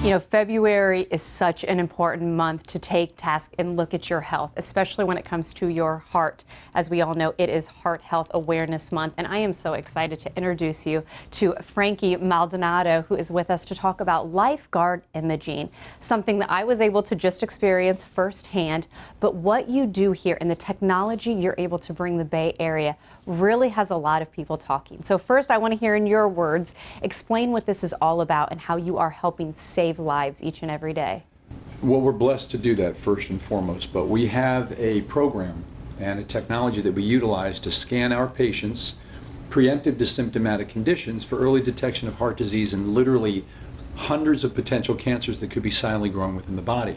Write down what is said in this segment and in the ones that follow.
You know, February is such an important month to take task and look at your health, especially when it comes to your heart. As we all know, it is Heart Health Awareness Month, and I am so excited to introduce you to Frankie Maldonado, who is with us to talk about LifeGuard imaging, something that I was able to just experience firsthand. But what you do here and the technology you're able to bring the Bay Area really has a lot of people talking. So first, I want to hear in your words, explain what this is all about and how you are helping save lives each and every day. Well, we're blessed to do that first and foremost, but we have a program and a technology that we utilize to scan our patients preemptive to symptomatic conditions for early detection of heart disease and literally hundreds of potential cancers that could be silently growing within the body.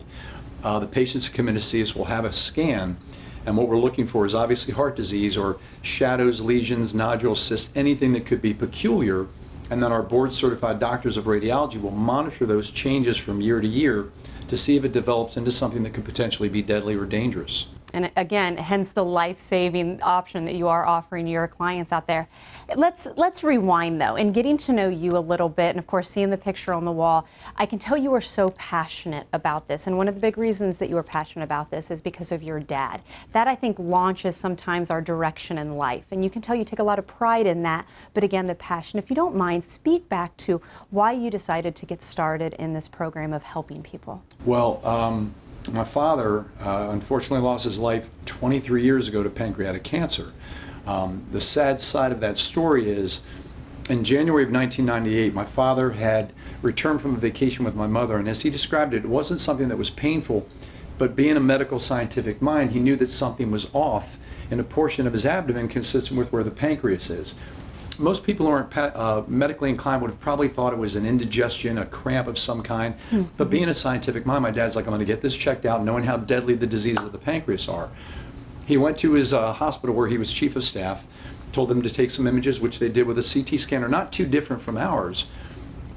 The patients that come in to see us will have a scan, and what we're looking for is obviously heart disease or shadows, lesions, nodules, cysts, anything that could be peculiar. And then our board-certified doctors of radiology will monitor those changes from year to year to see if it develops into something that could potentially be deadly or dangerous. And again, hence the life-saving option that you are offering your clients out there. Let's rewind though, and getting to know you a little bit, and of course seeing the picture on the wall, I can tell you are so passionate about this. And one of the big reasons that you are passionate about this is because of your dad. That, I think, launches sometimes our direction in life. And you can tell you take a lot of pride in that, but again, the passion. If you don't mind, speak back to why you decided to get started in this program of helping people. Well, my father unfortunately lost his life 23 years ago to pancreatic cancer. The sad side of that story is, in January of 1998, my father had returned from a vacation with my mother, and as he described it, it wasn't something that was painful, but being a medical scientific mind, he knew that something was off in a portion of his abdomen consistent with where the pancreas is. Most people who aren't medically inclined would have probably thought it was an indigestion, a cramp of some kind. But being a scientific mind, my dad's like, I'm going to get this checked out, knowing how deadly the diseases of the pancreas are. He went to his hospital where he was chief of staff, told them to take some images, which they did with a CT scanner, not too different from ours.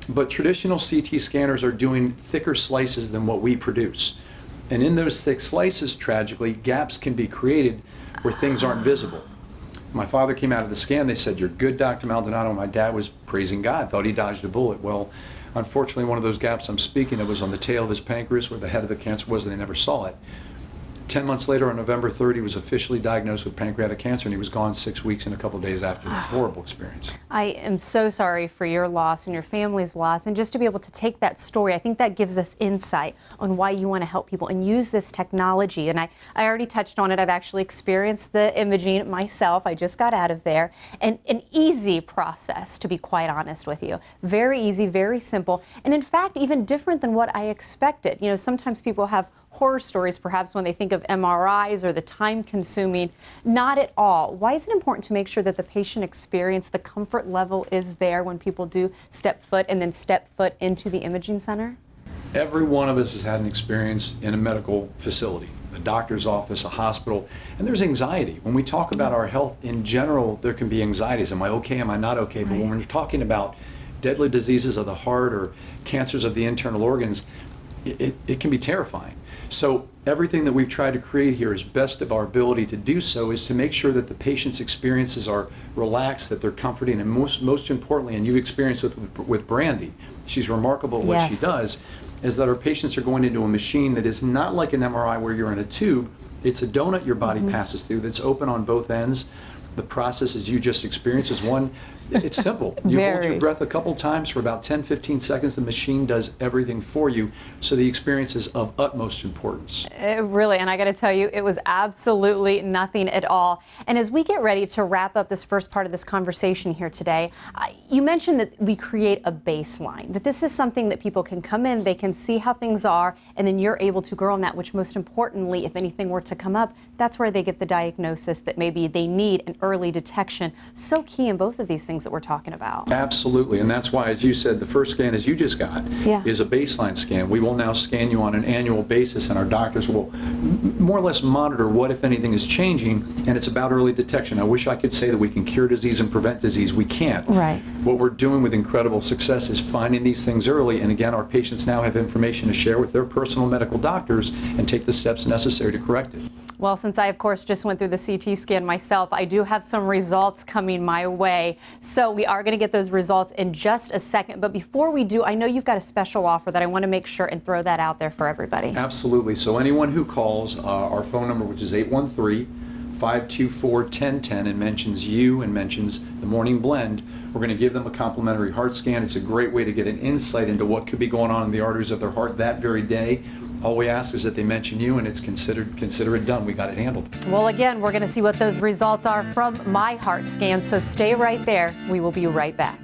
But traditional CT scanners are doing thicker slices than what we produce. And in those thick slices, tragically, gaps can be created where things aren't visible. My father came out of the scan, they said, "You're good, Dr. Maldonado." My dad was praising God, thought he dodged a bullet. Well, unfortunately, one of those gaps I'm speaking of was on the tail of his pancreas where the head of the cancer was, and they never saw it. 10 months later, on November 3rd, he was officially diagnosed with pancreatic cancer, and he was gone 6 weeks and a couple of days after. A horrible experience. I am so sorry for your loss and your family's loss, and just to be able to take that story, I think that gives us insight on why you want to help people and use this technology. And I already touched on it. I've actually experienced the imaging myself. I just got out of there. And an easy process, to be quite honest with you. Very easy, very simple, and in fact, even different than what I expected. You know, sometimes people have horror stories perhaps when they think of MRIs or the time consuming. Not at all. Why is it important to make sure that the patient experience, the comfort level is there when people do step foot into the imaging center? Every one of us has had an experience in a medical facility, a doctor's office, a hospital, and there's anxiety. When we talk about our health in general, there can be anxieties. Am I okay? Am I not okay? But when we're talking about deadly diseases of the heart or cancers of the internal organs, it can be terrifying. So everything that we've tried to create here, as best of our ability to do so, is to make sure that the patient's experiences are relaxed, that they're comforting, and most importantly, and you've experienced it with Brandy, she's remarkable at what she does, is that our patients are going into a machine that is not like an MRI where you're in a tube. It's a donut your body passes through that's open on both ends. The process, as you just experienced, is one, it's simple. You hold your breath a couple times for about 10-15 seconds. The machine does everything for you, so the experience is of utmost importance. Really, and I got to tell you, it was absolutely nothing at all. And as we get ready to wrap up this first part of this conversation here today, you mentioned that we create a baseline, that this is something that people can come in, they can see how things are, and then you're able to grow on that, which most importantly, if anything were to come up, that's where they get the diagnosis that maybe they need an early detection. So key in both of these things that we're talking about. Absolutely, and that's why, as you said, the first scan, as you just got, is a baseline scan. We will now scan you on an annual basis, and our doctors will more or less monitor what, if anything, is changing, and it's about early detection. I wish I could say that we can cure disease and prevent disease. We can't. Right. What we're doing with incredible success is finding these things early, and again, our patients now have information to share with their personal medical doctors and take the steps necessary to correct it. Well, since I, of course, just went through the CT scan myself, I do have some results coming my way. So we are going to get those results in just a second. But before we do, I know you've got a special offer that I want to make sure and throw that out there for everybody. Absolutely. So anyone who calls our phone number, which is 813-524-1010, and mentions you and mentions the Morning Blend, we're going to give them a complimentary heart scan. It's a great way to get an insight into what could be going on in the arteries of their heart that very day. All we ask is that they mention you, and it's consider it done. We got it handled. Well, again, we're going to see what those results are from my heart scan. So stay right there. We will be right back.